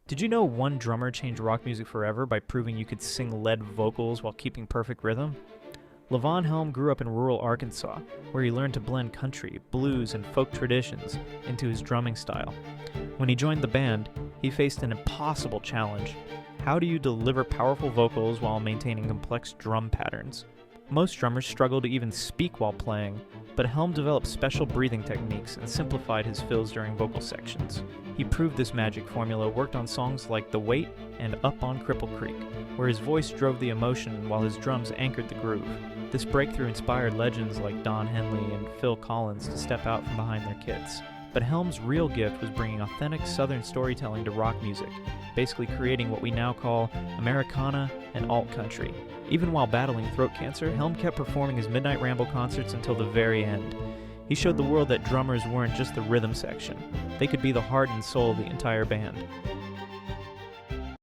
Did you know one drummer changed rock music forever by proving you could sing lead vocals while keeping perfect rhythm? Levon Helm grew up in rural Arkansas, where he learned to blend country, blues, and folk traditions into his drumming style. When he joined the band, he faced an impossible challenge. How do you deliver powerful vocals while maintaining complex drum patterns? Most drummers struggle to even speak while playing, but Helm developed special breathing techniques and simplified his fills during vocal sections. He proved this magic formula worked on songs like The Weight and Up on Cripple Creek, where his voice drove the emotion while his drums anchored the groove. This breakthrough inspired legends like Don Henley and Phil Collins to step out from behind their kits. But Helm's real gift was bringing authentic Southern storytelling to rock music, basically creating what we now call Americana and alt country. Even while battling throat cancer, Helm kept performing his Midnight Ramble concerts until the very end. He showed the world that drummers weren't just the rhythm section. They could be the heart and soul of the entire band.